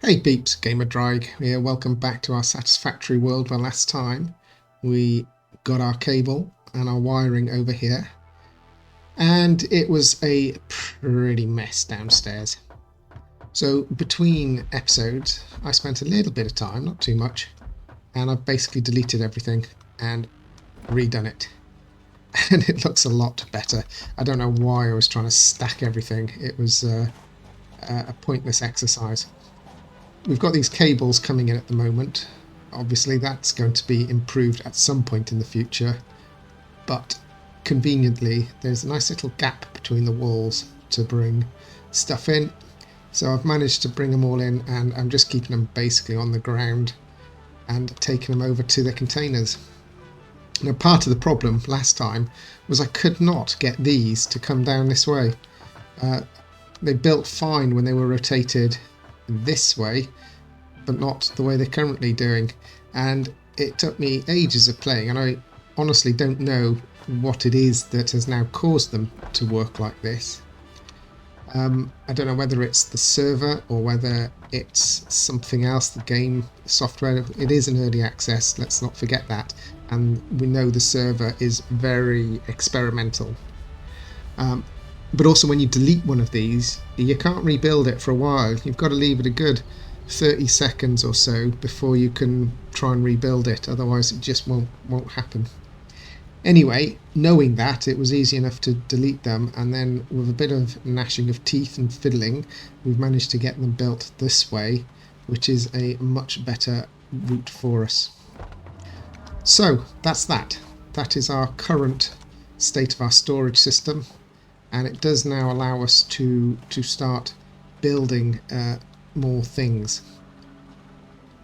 Hey peeps, Gamer Drag here. Welcome back to our Satisfactory world where last time we got our cable and our wiring over here and it was a pretty mess downstairs. So between episodes I spent a little bit of time, not too much, and I've basically deleted everything and redone it. And it looks a lot better. I don't know why I was trying to stack everything. It was a pointless exercise. We've got these cables coming in at the moment. Obviously that's going to be improved at some point in the future, but conveniently there's a nice little gap between the walls to bring stuff in. So I've managed to bring them all in and I'm just keeping them basically on the ground and taking them over to the containers. Now part of the problem last time was I could not get these to come down this way. They built fine when they were rotated this way, but not the way they're currently doing, and it took me ages of playing, and I honestly don't know what it is that has now caused them to work like this. I don't know whether it's the server or whether it's something else, the game software. It is an early access, let's not forget that, and we know the server is very experimental. But also when you delete one of these, you can't rebuild it for a while. You've got to leave it a good 30 seconds or so before you can try and rebuild it, otherwise it just won't happen. Anyway, knowing that, it was easy enough to delete them, and then with a bit of gnashing of teeth and fiddling, we've managed to get them built this way, which is a much better route for us. So that's that. That is our current state of our storage system, and it does now allow us to start building more things.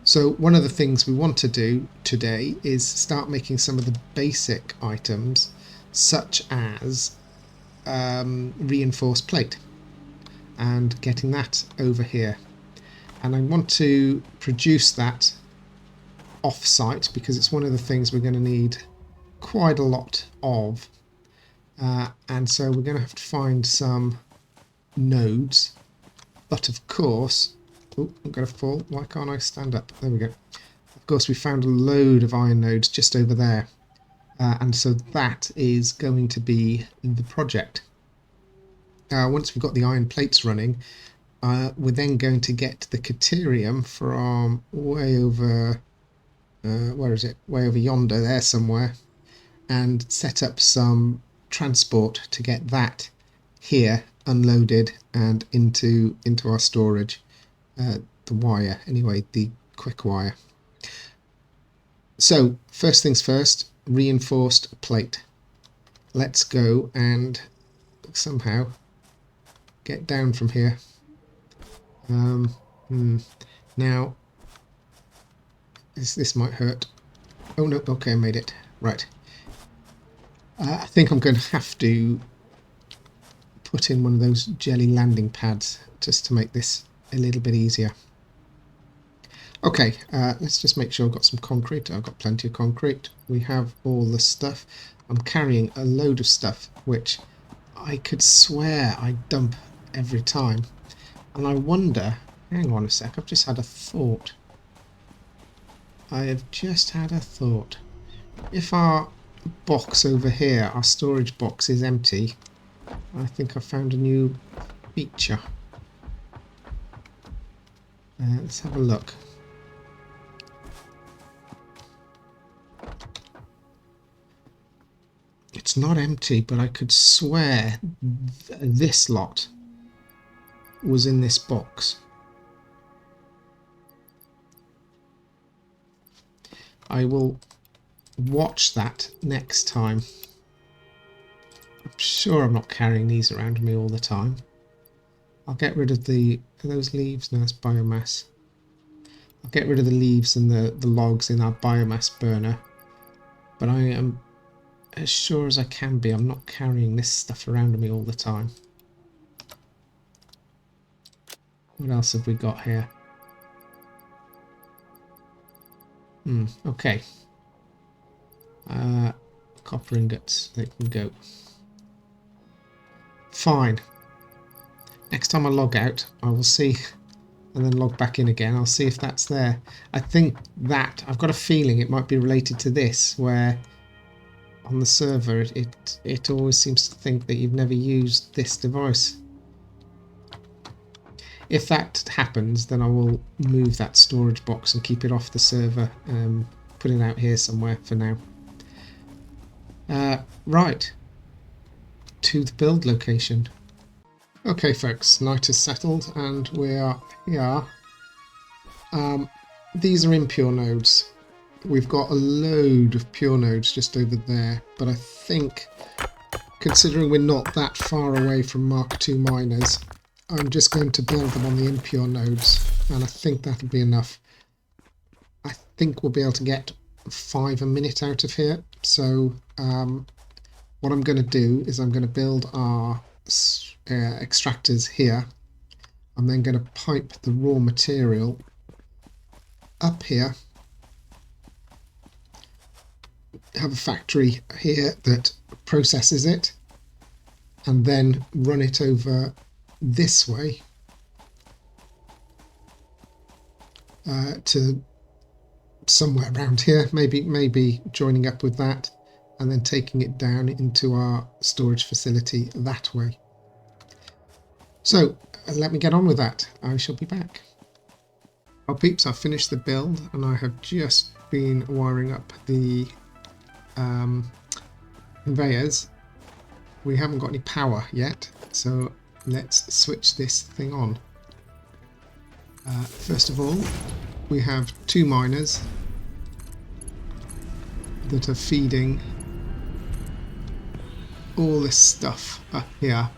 So one of the things we want to do today is start making some of the basic items, such as reinforced plate, and getting that over here. And I want to produce that off-site because it's one of the things we're going to need quite a lot of. And so we're going to have to find some nodes, but of course, oh, I'm going to fall. Why can't I stand up? There we go. Of course, we found a load of iron nodes just over there, and so that is going to be the project. Once we've got the iron plates running, we're then going to get the caterium from way over, where is it? Way over yonder there somewhere, and set up some transport to get that here unloaded and into our storage. The wire, anyway, the quick wire. So first things first, reinforced plate. Let's go and somehow get down from here. Now this might hurt. Oh no, okay, I made it. Right. I think I'm going to have to put in one of those jelly landing pads just to make this a little bit easier. Okay, let's just make sure I've got some concrete. I've got plenty of concrete. We have all the stuff. I'm carrying a load of stuff which I could swear I dump every time. And I wonder, hang on a sec, I've just had a thought. I have just had a thought. If our box over here, our storage box, is empty, I think I found a new feature. Let's have a look. It's not empty, but I could swear this lot was in this box. I will watch that next time. I'm sure I'm not carrying these around with me all the time. I'll get rid of those leaves. No, that's biomass. I'll get rid of the leaves and the logs in our biomass burner. But I am as sure as I can be, I'm not carrying this stuff around with me all the time. What else have we got here? Okay. Copper ingots, they can go. Fine. Next time I log out, I will see and then log back in again. I'll see if that's there. I think that, I've got a feeling it might be related to this, where on the server it always seems to think that you've never used this device. If that happens, then I will move that storage box and keep it off the server, put it out here somewhere for now. Right, to the build location. Okay folks, night has settled and we are here. These are impure nodes. We've got a load of pure nodes just over there, but I think, considering we're not that far away from Mark II miners, I'm just going to build them on the impure nodes, and I think that'll be enough. I think we'll be able to get 5 a minute out of here, so what I'm going to do is I'm going to build our extractors here. I'm then going to pipe the raw material up here, have a factory here that processes it, and then run it over this way to somewhere around here, maybe joining up with that, and then taking it down into our storage facility that way. So let me get on with that. I shall be back. Well peeps, I've finished the build and I have just been wiring up the conveyors. We haven't got any power yet, so let's switch this thing on. First of all, we have 2 miners that are feeding all this stuff up here.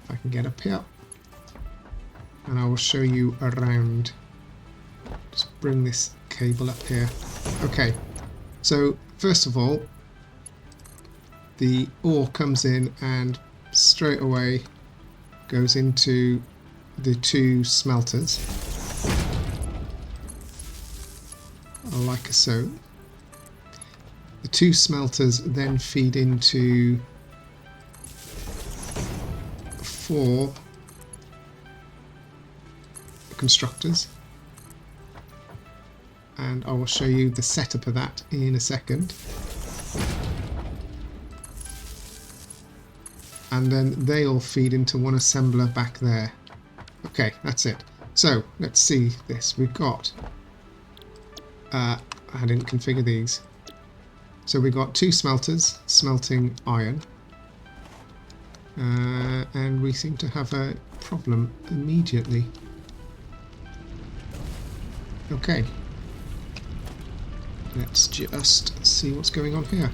If I can get up here, and I will show you around. Just bring this cable up here. Okay, so first of all, the ore comes in and straight away goes into the 2 smelters, like so. The 2 smelters then feed into 4 constructors, and I will show you the setup of that in a second. And then they all feed into 1 assembler back there. Okay, that's it. So let's see this. We've got I didn't configure these. So we've got 2 smelters smelting iron, and we seem to have a problem immediately. Okay, let's just see what's going on here.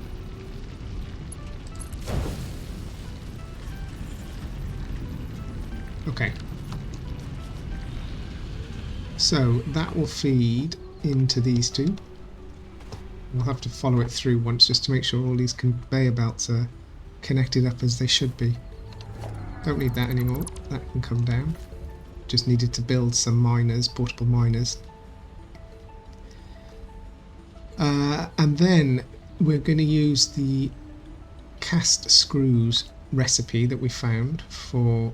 Okay, so that will feed into these 2. We'll have to follow it through once just to make sure all these conveyor belts are connected up as they should be. Don't need that anymore, that can come down. Just needed to build some miners, portable miners. And then we're going to use the cast screws recipe that we found for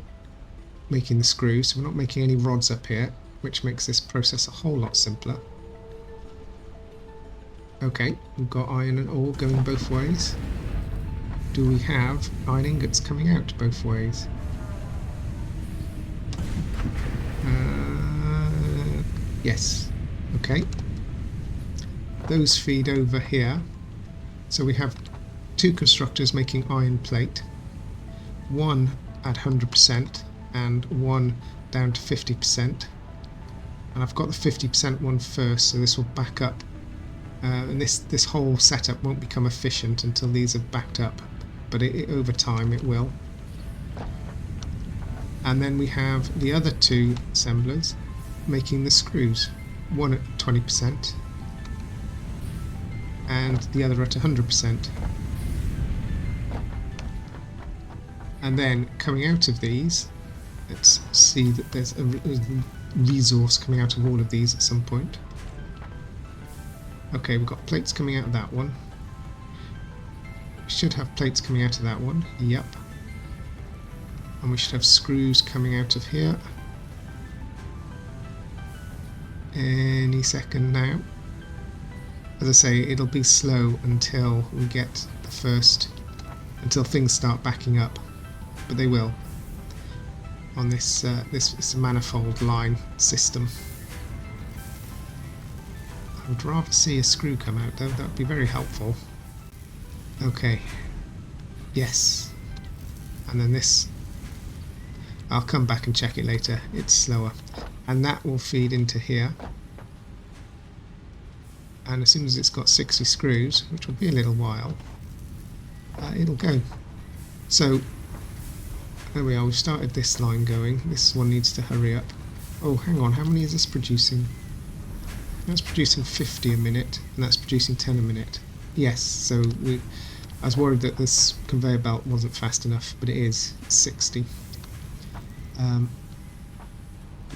making the screws. So we're not making any rods up here, which makes this process a whole lot simpler. Okay, we've got iron and ore going both ways. Do we have iron ingots coming out both ways? Yes. Okay. Those feed over here. So we have 2 constructors making iron plate. 1 at 100% and 1 down to 50%. And I've got the 50% one first, so this will back up. And this whole setup won't become efficient until these are backed up, but over time it will. And then we have the other 2 assemblers making the screws, 1 at 20% and the other at 100%. And then coming out of these, let's see that there's a resource coming out of all of these at some point. Okay, we've got plates coming out of that one. We should have plates coming out of that one. Yep. And we should have screws coming out of here. any second now. As I say, it'll be slow until we get the first, until things start backing up, but they will on this this manifold line system. I would rather see a screw come out though, that would be very helpful. Okay, yes, and then this, I'll come back and check it later, it's slower, and that will feed into here. And as soon as it's got 60 screws, which will be a little while, it'll go. So there we are, we've started this line going. This one needs to hurry up. Oh, hang on, how many is this producing? That's producing 50 a minute, and that's producing 10 a minute. Yes, so I was worried that this conveyor belt wasn't fast enough, but it is. It's 60.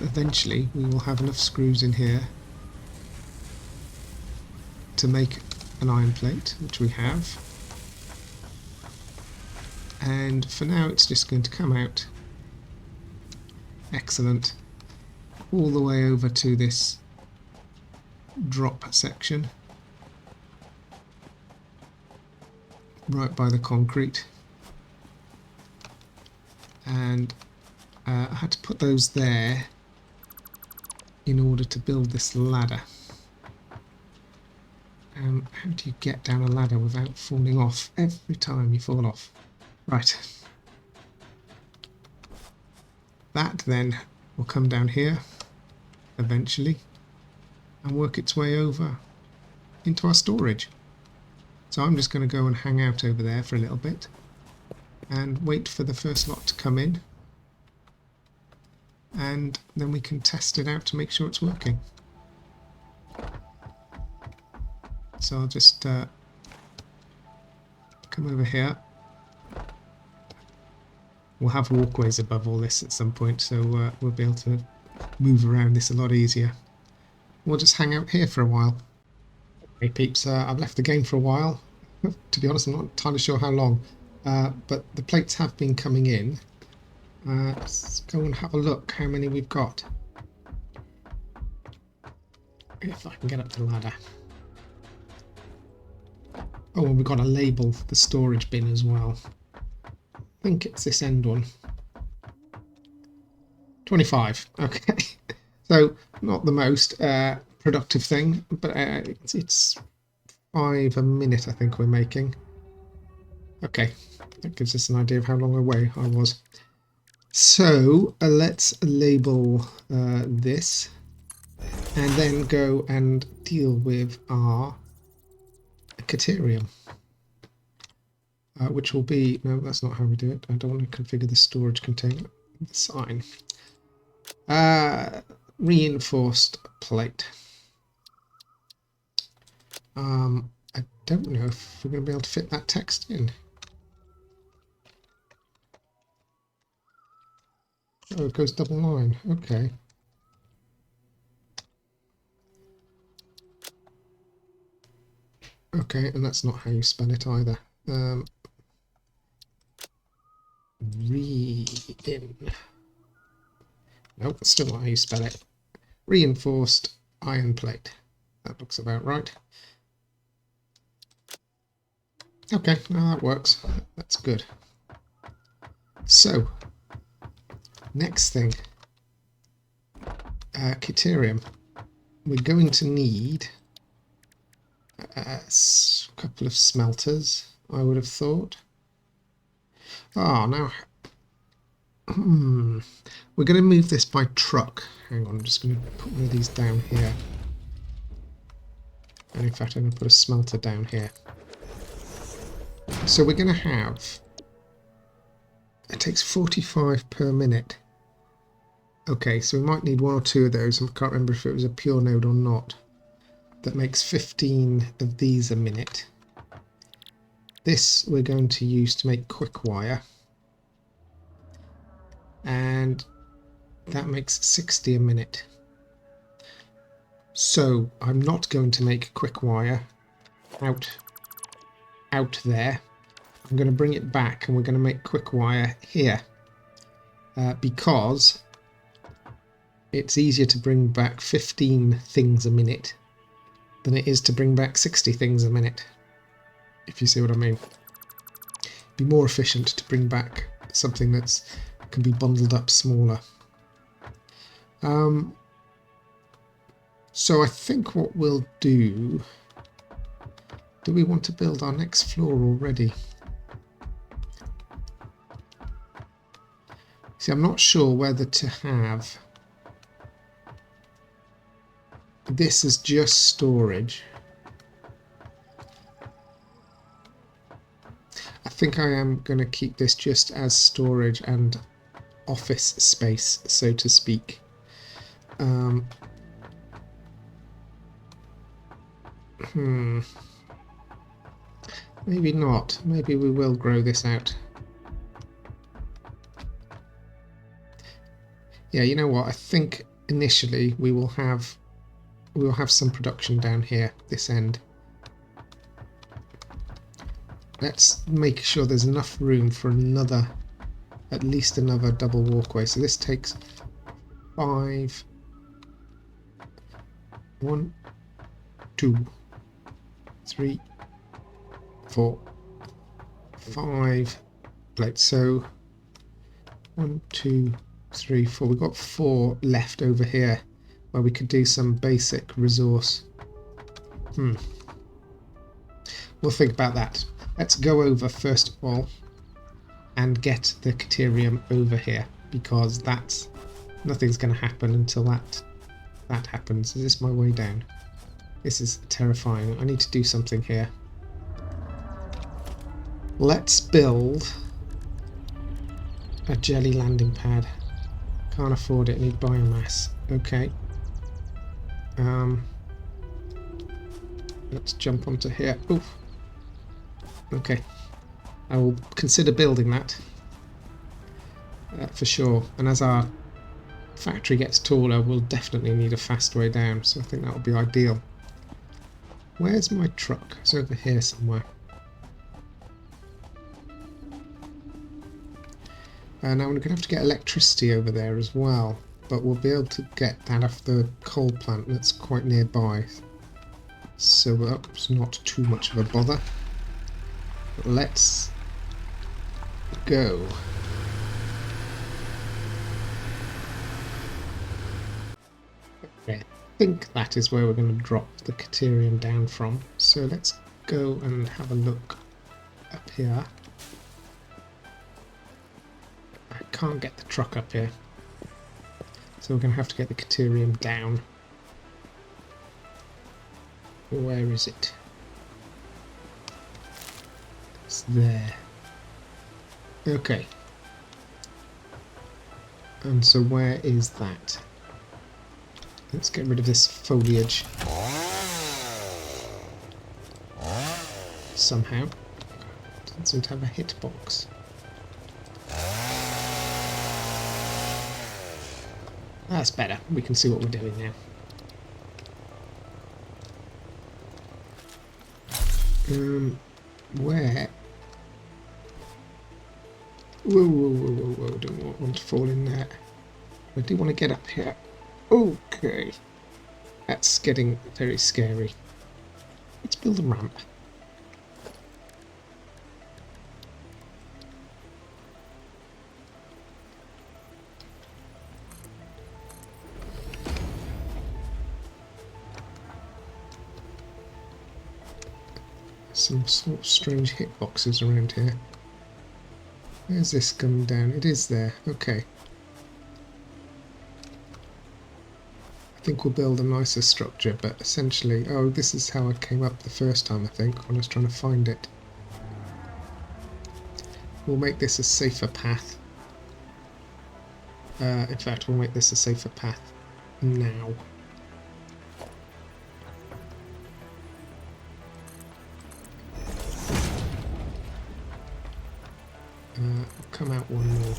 Eventually we will have enough screws in here to make an iron plate, which we have, and for now it's just going to come out, excellent, all the way over to this drop section right by the concrete, and I had to put those there in order to build this ladder. How do you get down a ladder without falling off every time you fall off? Right. That then will come down here eventually and work its way over into our storage. So I'm just going to go and hang out over there for a little bit and wait for the first lot to come in, and then we can test it out to make sure it's working. So I'll just come over here. We'll have walkways above all this at some point, so we'll be able to move around this a lot easier. We'll just hang out here for a while. Hey peeps, I've left the game for a while. To be honest, I'm not entirely sure how long, but the plates have been coming in. Let's go and have a look how many we've got. If I can get up the ladder. Oh, and we've got to label the storage bin as well. I think it's this end one. 25. Okay. So not the most productive thing, but it's 5 a minute I think we're making. Okay, that gives us an idea of how long away I was. So let's label this and then go and deal with our Caterium, which will be, no, that's not how we do it. I don't want to configure the storage container. The sign. Reinforced plate. I don't know if we're going to be able to fit that text in. Oh, it goes double line. Okay. Okay, and that's not how you spell it either. Re-in. Nope, that's still not how you spell it. Reinforced iron plate. That looks about right. Okay, now that works. That's good. So, next thing. Caterium. We're going to need a couple of smelters, I would have thought. Ah, now we're going to move this by truck. Hang on, I'm just going to put one of these down here. And in fact, I'm going to put a smelter down here. So we're going to have, it takes 45 per minute. Okay, so we might need 1 or 2 of those. I can't remember if it was a pure node or not. That makes 15 of these a minute. This we're going to use to make quick wire. And that makes 60 a minute. So I'm not going to make quick wire out there. I'm going to bring it back and we're going to make quick wire here. Because it's easier to bring back 15 things a minute than it is to bring back 60 things a minute, if you see what I mean. It'd be more efficient to bring back something that's can be bundled up smaller. So I think what we'll do we want to build our next floor already? See, I'm not sure whether to have this as just storage. I think I am going to keep this just as storage and office space, so to speak. Maybe not. Maybe we will grow this out. Yeah, you know what? I think initially we will have some production down here, this end. Let's make sure there's enough room for at least another double walkway. So this takes 5. 1, 2, 3, 4, 5 plates. So 1, 2, 3, 4. We've got 4 left over here where we could do some basic resource. We'll think about that. Let's go over first of all and get the Caterium over here, because nothing's going to happen until that happens. Is this my way down? This is terrifying. I need to do something here. Let's build a jelly landing pad. Can't afford it, need biomass. Okay. Let's jump onto here. Oof. Okay. I will consider building that. For sure. And as our factory gets taller, we'll definitely need a fast way down, so I think that would be ideal. Where's my truck? It's over here somewhere. Now we're going to have to get electricity over there as well, but we'll be able to get that off the coal plant that's quite nearby, so that's not too much of a bother. But let's go. Okay, I think that is where we're going to drop the Caterium down from, so let's go and have a look up here. I can't get the truck up here, so we're going to have to get the Caterium down. Where is it? It's there. Okay. And so where is that? Let's get rid of this foliage. Somehow. Doesn't seem to have a hitbox. That's better. We can see what we're doing now. Where? Whoa, whoa, whoa, whoa, whoa. Don't want to fall in there. I do want to get up here. Okay. That's getting very scary. Let's build a ramp. Some sort of strange hitboxes around here. Where's this coming down? It is there. Okay. I think we'll build a nicer structure, but essentially... Oh, this is how I came up the first time, I think, when I was trying to find it. We'll make this a safer path. In fact, we'll make this a safer path now. Come out one more.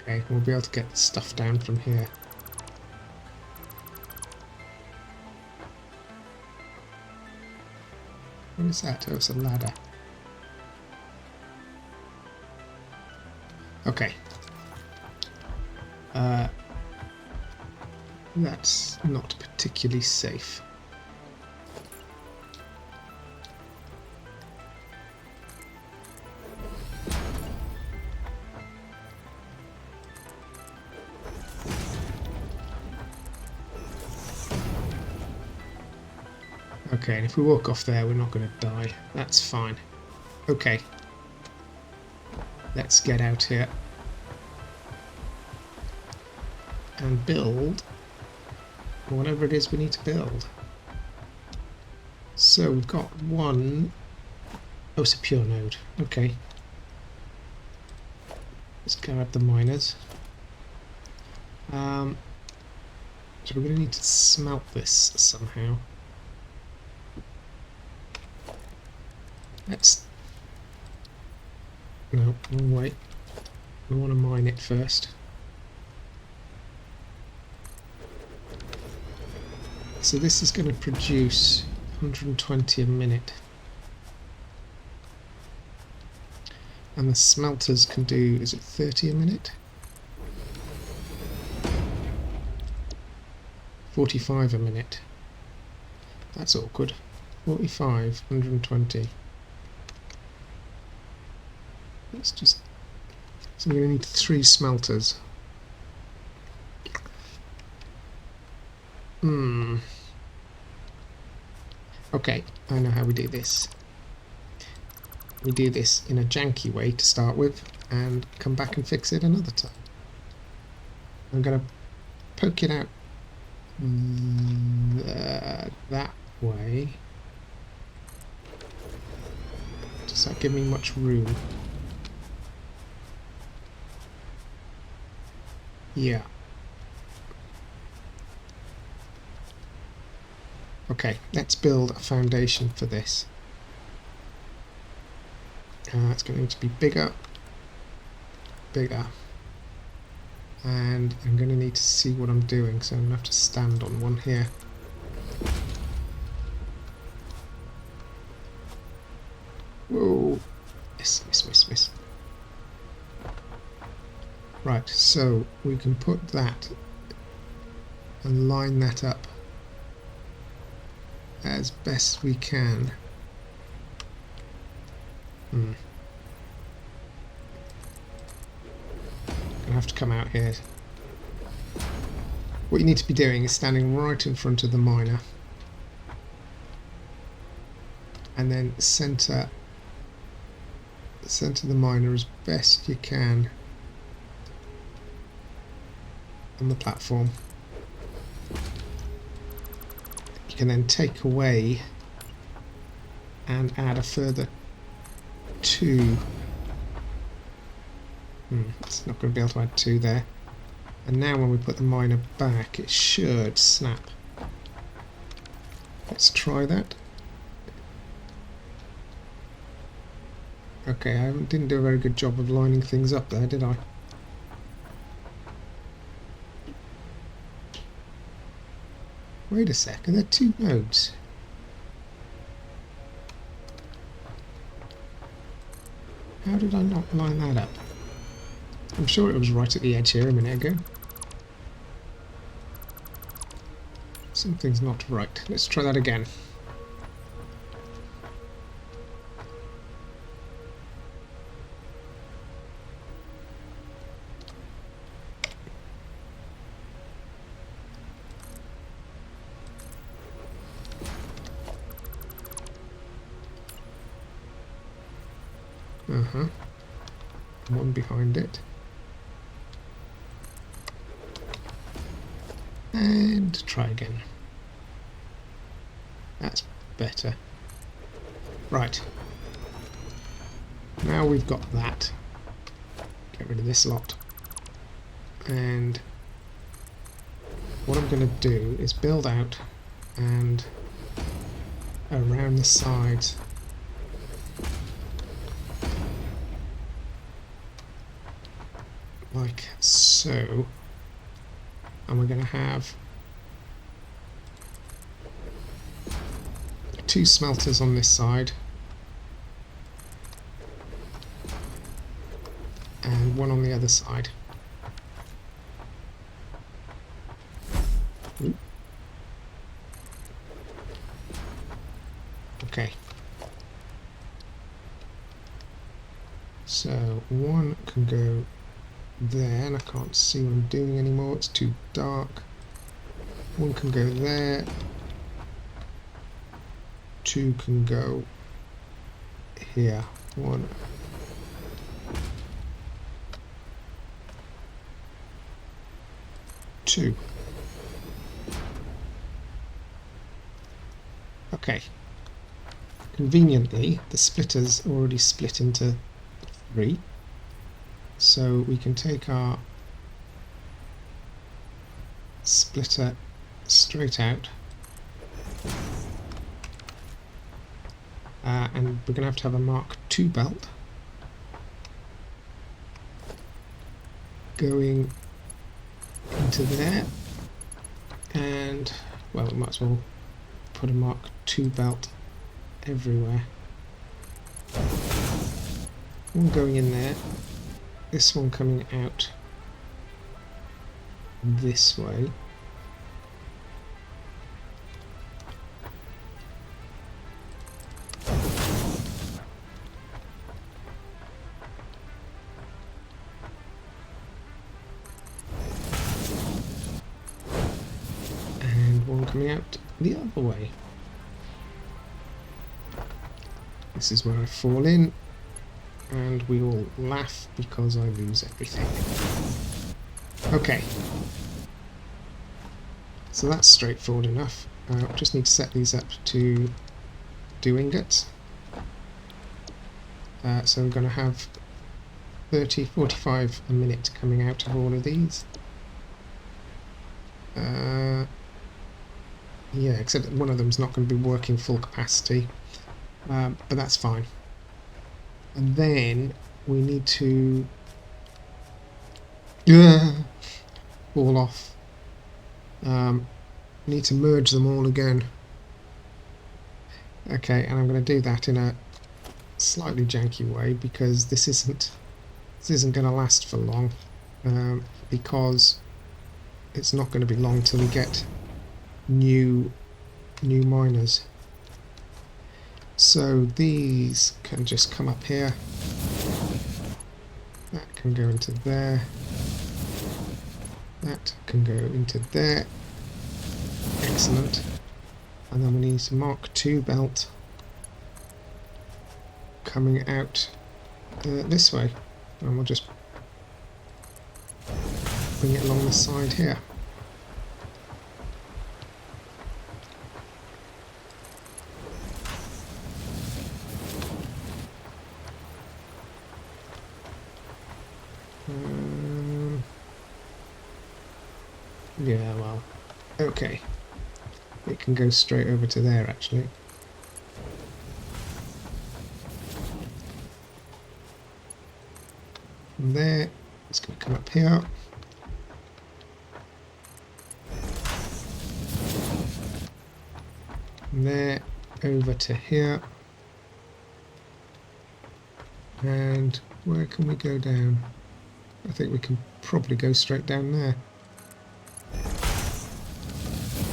Okay, we'll be able to get the stuff down from here. What is that? Oh, it's a ladder. Okay. That's not particularly safe. Okay, and if we walk off there, we're not going to die. That's fine. Okay. Let's get out here and build whatever it is we need to build. So we've got one... Oh, it's a pure node. Okay. Let's grab the miners. So we're going to need to smelt this somehow. Let's... No, wrong way. We want to mine it first. So this is going to produce 120 a minute. And the smelters can do, is it 30 a minute? 45 a minute. That's awkward. 45, 120. Let's just... So we're going to need 3 smelters. Okay, I know how we do this. We do this in a janky way to start with, and come back and fix it another time. I'm going to poke it out that way. Does that give me much room? Yeah. Okay, let's build a foundation for this. It's going to be bigger, bigger, and I'm going to need to see what I'm doing, so I'm going to have to stand on one here. Whoa! Miss, miss, miss, miss. Right, so we can put that and line that up as best we can. Gonna have to come out here. What you need to be doing is standing right in front of the miner and then center the miner as best you can on the platform. You can then take away and add a further 2. It's not going to be able to add 2 there. And now when we put the miner back, it should snap. Let's try that. Okay, I didn't do a very good job of lining things up there, did I? Wait a sec, are there 2 nodes? How did I not line that up? I'm sure it was right at the edge here a minute ago. Something's not right. Let's try that again. One behind it. And try again. That's better. Right. Now we've got that. Get rid of this lot. And what I'm going to do is build out and around the sides. like so. And we're going to have 2 smelters on this side and 1 on the other side. Ooh. Okay. So 1 can go there, and I can't see what I'm doing anymore, it's too dark. 1 can go there. 2 can go here. 1. 2. Okay. Conveniently, the splitter's already split into 3. So we can take our splitter straight out. And we're going to have a Mark II belt going into there, and well, we might as well put a Mark II belt everywhere. 1 going in there, this one coming out this way. And 1 coming out the other way. This is where I fall in, and we all laugh because I lose everything. Okay. So that's straightforward enough. Just need to set these up to do ingots. So we're going to have 30, 45 a minute coming out of all of these. Yeah, except that one of them's not going to be working full capacity, but that's fine. And then we need to fall off. Need to merge them all again. Okay, and I'm going to do that in a slightly janky way because this isn't going to last for long, because it's not going to be long till we get new miners. So these can just come up here. That can go into there. That can go into there. Excellent. And then we need some Mark II belt coming out this way. And we'll just bring it along the side here. Yeah, well, okay. It can go straight over to there, actually. From there, it's going to come up here. From there, over to here. And where can we go down? I think we can probably go straight down there.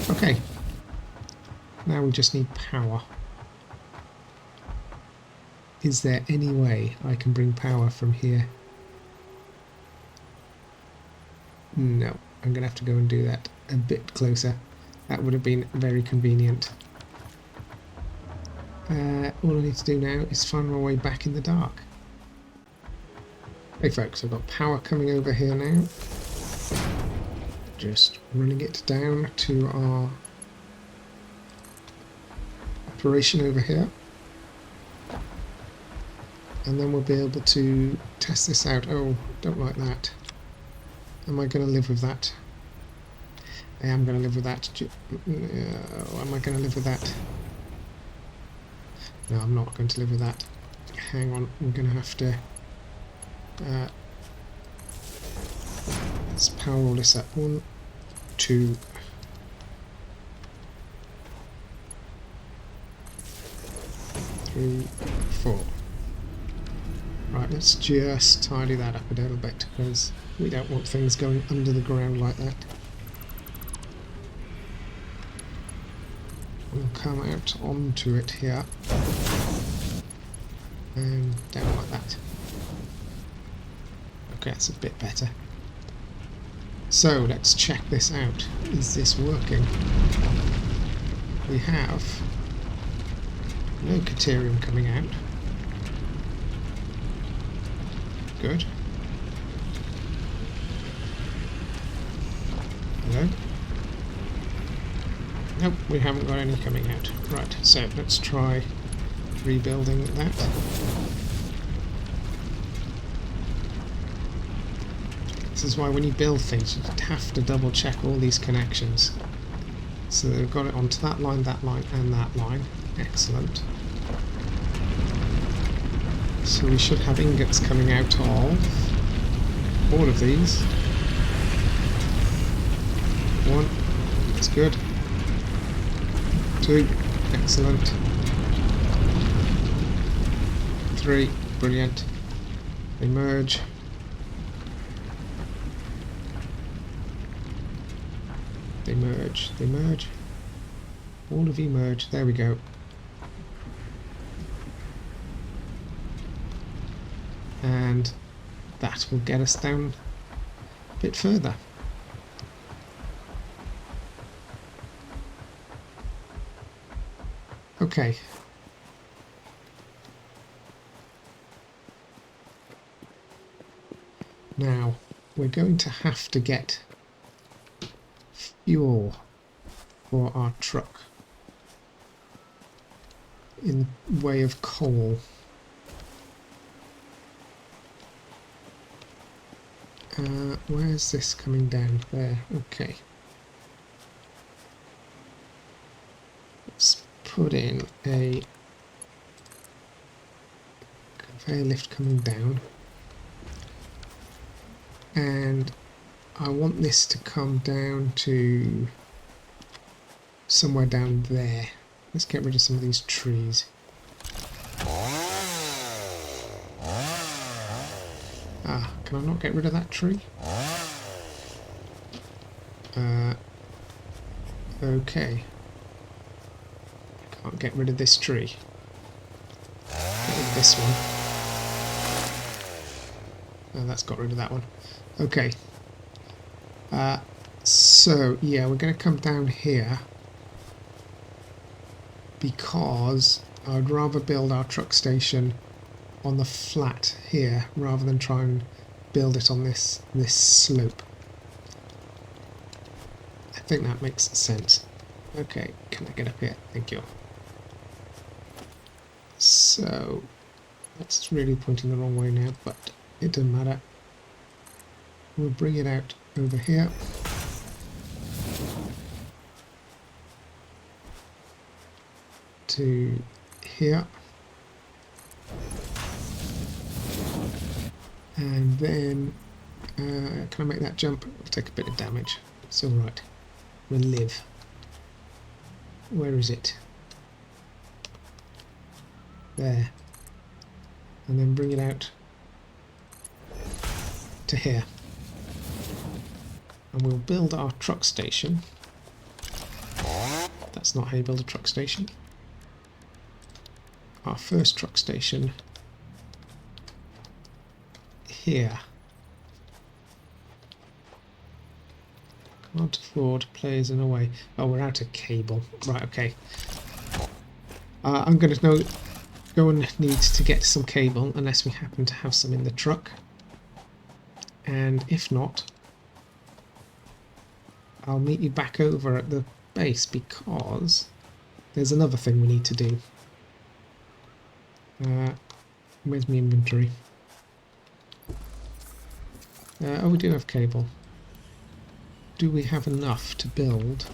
Okay. Now we just need power. Is there any way I can bring power from here? No, I'm going to have to go and do that a bit closer. That would have been very convenient. All I need to do now is find my way back in the dark. Hey folks, I've got power coming over here now. Just running it down to our operation over here. And then we'll be able to test this out. Oh, don't like that. Am I going to live with that? I am going to live with that. Am I going to live with that? No, I'm not going to live with that. Hang on, I'm going to have to Let's power all this up. 1, 2. Three, 4. Right, let's just tidy that up a little bit because we don't want things going under the ground like that. We'll come out onto it here and down like that. Okay, that's a bit better. So let's check this out. Is this working? We have no caterium coming out. Good. Hello? Nope, we haven't got any coming out. Right, so let's try rebuilding that. This is why when you build things, you have to double check all these connections. So they've got it onto that line, and that line. Excellent. So we should have ingots coming out of all of these. 1, that's good. 2, excellent. 3, brilliant. They merge. They merge. They merge. All of you merge. There we go. And that will get us down a bit further. Okay. Now, we're going to have to get fuel for our truck in way of coal. Where's this coming down? There, okay. Let's put in a conveyor lift coming down. And I want this to come down to somewhere down there. Let's get rid of some of these trees. Ah, can I not get rid of that tree? Okay. Can't get rid of this tree. Get rid of this one. Oh, that's got rid of that one. Okay. So, yeah, we're going to come down here because I'd rather build our truck station on the flat here rather than try and build it on this slope. I think that makes sense. Okay, can I get up here? Thank you. So, that's really pointing the wrong way now, but it doesn't matter. We'll bring it out over here. To here. And then, can I make that jump? It'll take a bit of damage. It's alright. We'll live. Where is it? There. And then bring it out to here. And we'll build our truck station. That's not how you build a truck station. Our first truck station here. Can't afford players in a way. Oh, we're out of cable. Right, okay. I'm going to go and need to get some cable unless we happen to have some in the truck. And if not, I'll meet you back over at the base because there's another thing we need to do. Where's my inventory? Oh, we do have cable. Do we have enough to build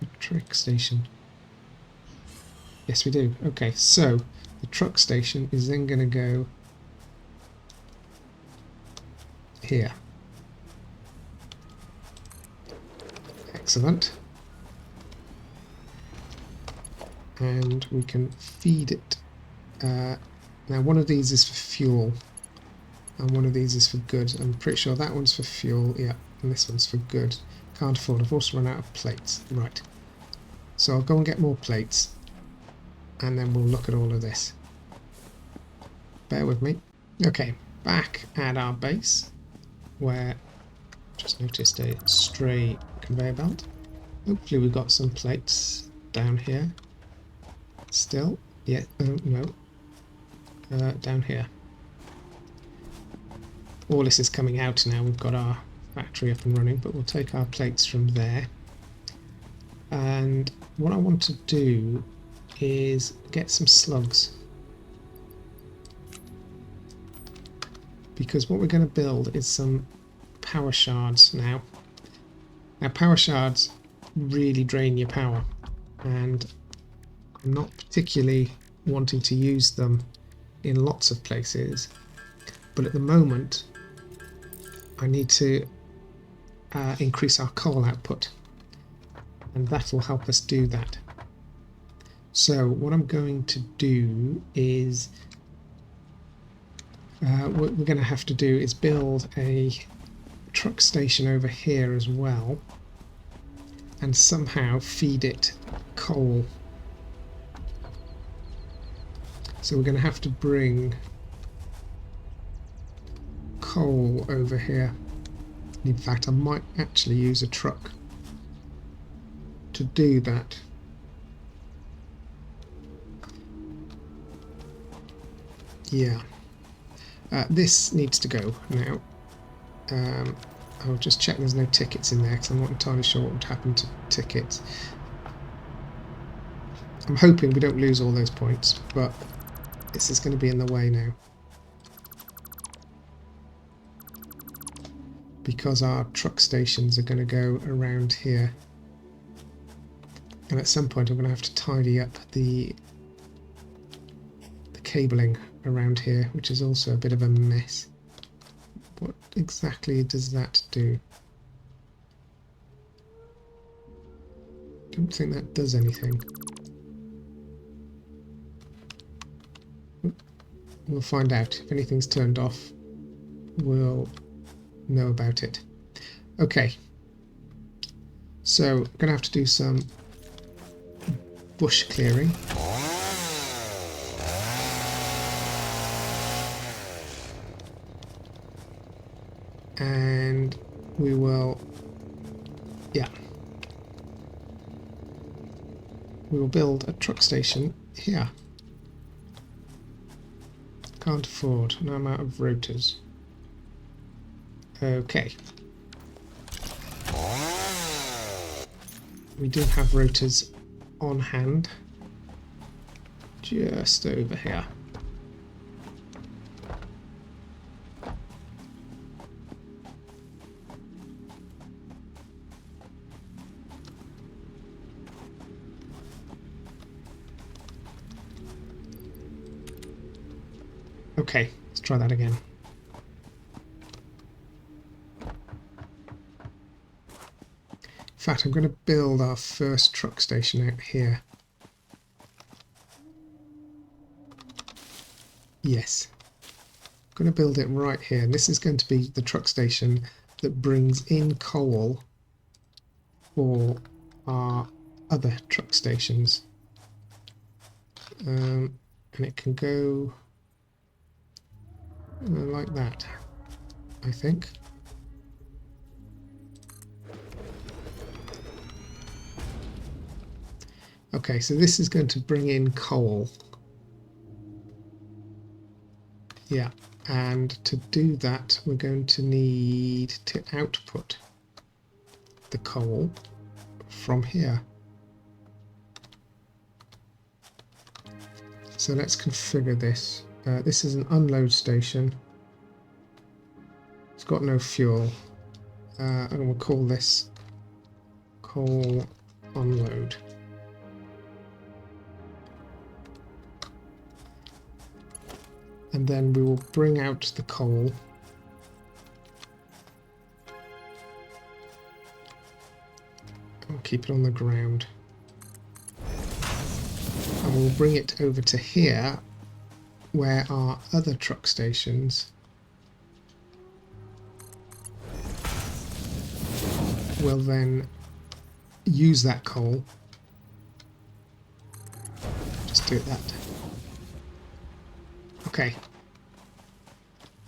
a truck station? Yes, we do. Okay, so the truck station is then going to go here. Excellent. And we can feed it. Now one of these is for fuel and one of these is for goods. I'm pretty sure that one's for fuel, yeah, and this one's for good. Can't afford, I've also run out of plates. Right, so I'll go and get more plates and then we'll look at all of this. Bear with me. Okay, back at our base where just noticed a stray conveyor belt. Hopefully we've got some plates down here still. Yeah, no, down here. All this is coming out now. We've got our factory up and running, but we'll take our plates from there. And what I want to do is get some slugs, because what we're going to build is some power shards now. Now power shards really drain your power, and I'm not particularly wanting to use them in lots of places, but at the moment I need to increase our coal output, and that will help us do that. So what I'm going to do is what we're going to have to do is build a truck station over here as well, and somehow feed it coal. So we're going to have to bring coal over here. In fact, I might actually use a truck to do that. Yeah, this needs to go now. I'll just check there's no tickets in there because I'm not entirely sure what would happen to tickets. I'm hoping we don't lose all those points, but this is going to be in the way now, because our truck stations are going to go around here, and at some point I'm going to have to tidy up the cabling around here, which is also a bit of a mess. What exactly does that do? Don't think that does anything. We'll find out. If anything's turned off, we'll know about it. Okay, so I'm going to have to do some bush clearing. And we will, yeah, we will build a truck station here. Can't afford, now I'm out of rotors. Okay. We do have rotors on hand, just over here. Okay, let's try that again. In fact, I'm going to build our first truck station out here. Yes. I'm going to build it right here. And this is going to be the truck station that brings in coal for our other truck stations. And it can go like that, I think. Okay, so this is going to bring in coal. Yeah, and to do that we're going to need to output the coal from here. So let's configure this. This is an unload station. It's got no fuel. And we'll call this coal unload. And then we will bring out the coal. keep it on the ground. And we'll bring it over to here, where our other truck stations will then use that coal. Just do it that. Okay.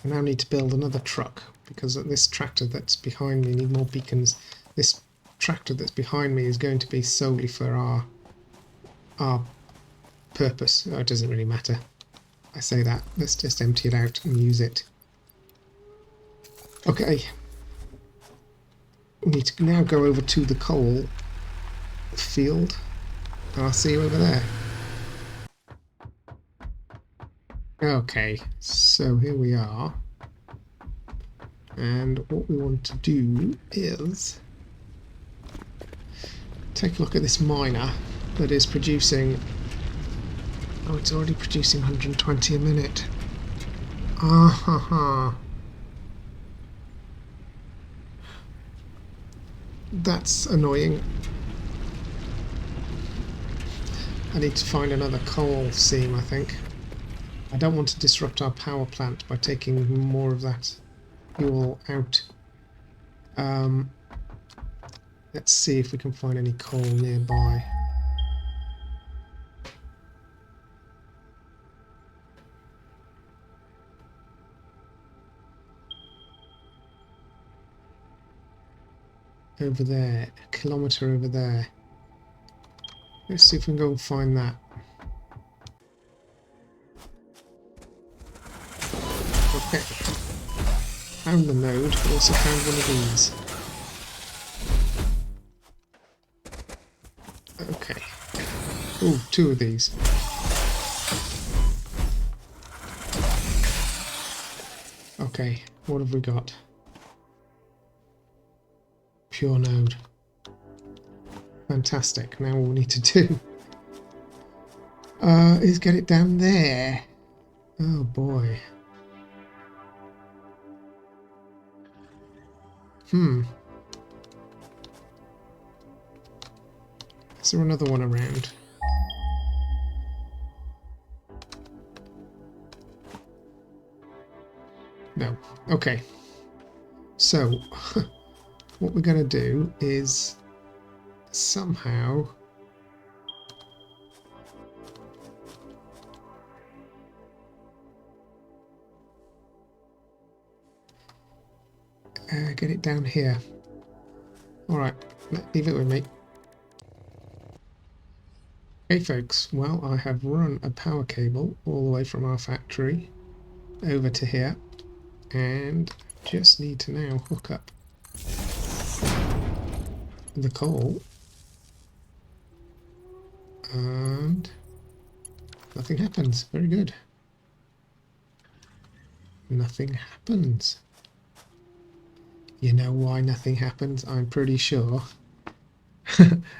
I now need to build another truck, because this tractor that's behind me need more beacons. This tractor that's behind me is going to be solely for our purpose. Oh, it doesn't really matter. I say that. Let's just empty it out and use it. Okay. We need to now go over to the coal field. And I'll see you over there. Okay, so here we are. And what we want to do is take a look at this miner that is producing... Oh, it's already producing 120 a minute. Ah ha ha. That's annoying. I need to find another coal seam, I think. I don't want to disrupt our power plant by taking more of that fuel out. Let's see if we can find any coal nearby. Over there, a kilometre over there. Let's see if we can go and find that. Okay. Found the node, but also found one of these. Okay. Oh, two of these. Okay, what have we got? Pure node. Fantastic. Now all we need to do is get it down there. Oh boy. Is there another one around? No. Okay. So, what we're going to do is somehow get it down here. Alright, leave it with me. Okay folks, well I have run a power cable all the way from our factory over to here and just need to now hook up the coal and nothing happens. Very good. Nothing happens. You know why nothing happens? I'm pretty sure.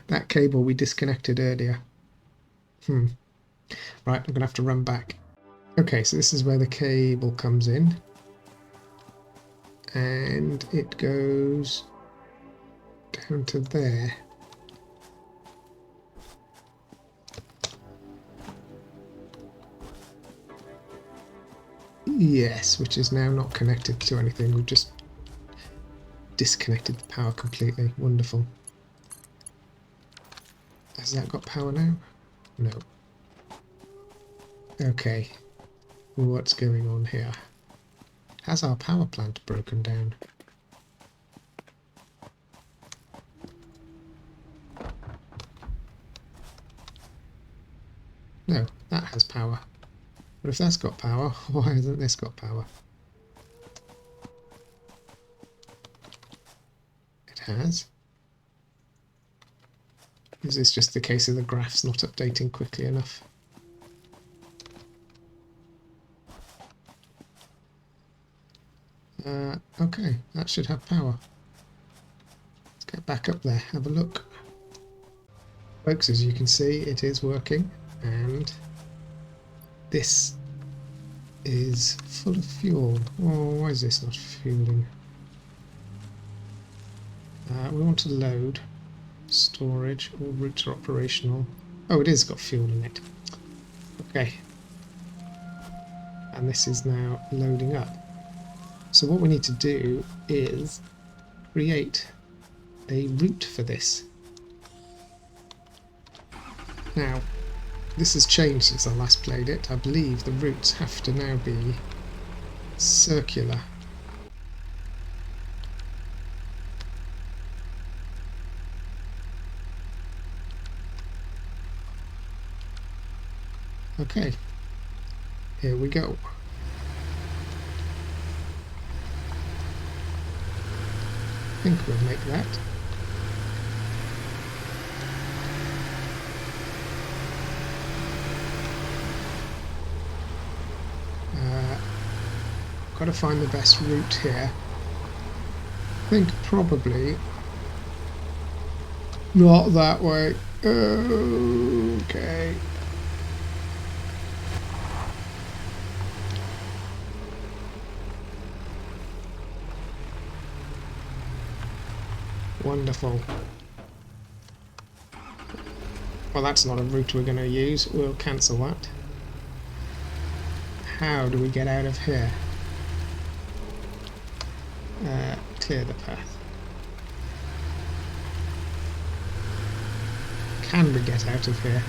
That cable we disconnected earlier. Right, I'm going to have to run back. Okay, so this is where the cable comes in. And it goes down to there. Yes, which is now not connected to anything. We've just disconnected the power completely. Wonderful. Has that got power now? No. Okay. What's going on here? Has our power plant broken down? No, that has power. But if that's got power, why hasn't this got power? It has. Is this just the case of the graphs not updating quickly enough? Okay, that should have power. Let's get back up there, have a look. Folks, as you can see, it is working, and this is full of fuel. Oh, why is this not fueling? We want to load. storage. All routes are operational. Oh, it is got fuel in it. Okay. And this is now loading up. So what we need to do is create a route for this. Now, this has changed since I last played it. I believe the routes have to now be circular. Okay, here we go. I think we'll make that. Got to find the best route here. I think probably not that way. Okay. Wonderful. Well, that's not a route we're going to use. We'll cancel that. How do we get out of here? Clear the path. Can we get out of here?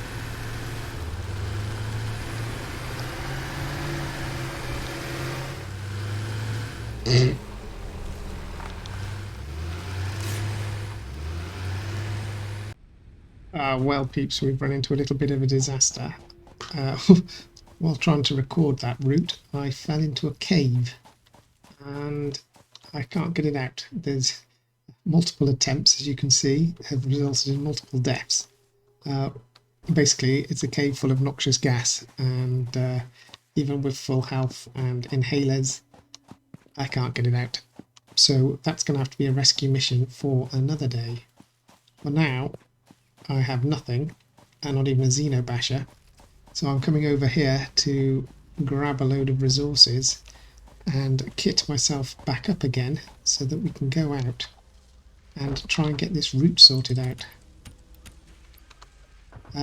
Well, peeps, we've run into a little bit of a disaster. While trying to record that route, I fell into a cave and I can't get it out. There's multiple attempts, as you can see, have resulted in multiple deaths. Basically, it's a cave full of noxious gas, and even with full health and inhalers, I can't get it out. So that's going to have to be a rescue mission for another day. For now, I have nothing, and not even a Xenobasher, so I'm coming over here to grab a load of resources and kit myself back up again so that we can go out and try and get this route sorted out.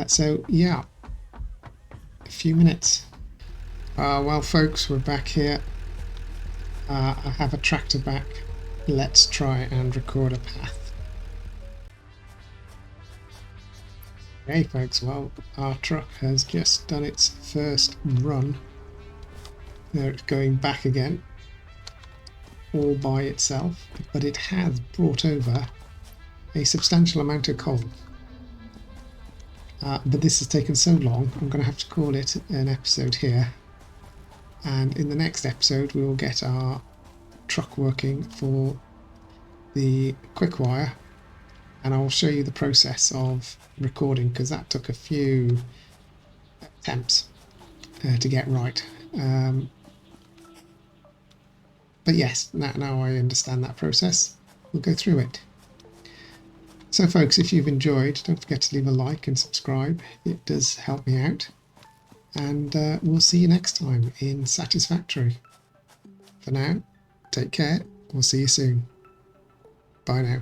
So yeah, a few minutes. Well folks, we're back here. I have a tractor back. Let's try and record a path. Okay folks, well, our truck has just done its first run. There it's going back again, all by itself, but it has brought over a substantial amount of coal. But this has taken so long, I'm going to have to call it an episode here. And in the next episode we will get our truck working for the quick wire, and I will show you the process of recording, because that took a few attempts to get right. But yes, now I understand that process. We'll go through it. So folks, if you've enjoyed, don't forget to leave a like and subscribe. It does help me out. And we'll see you next time in Satisfactory. For now, take care. We'll see you soon. Bye now.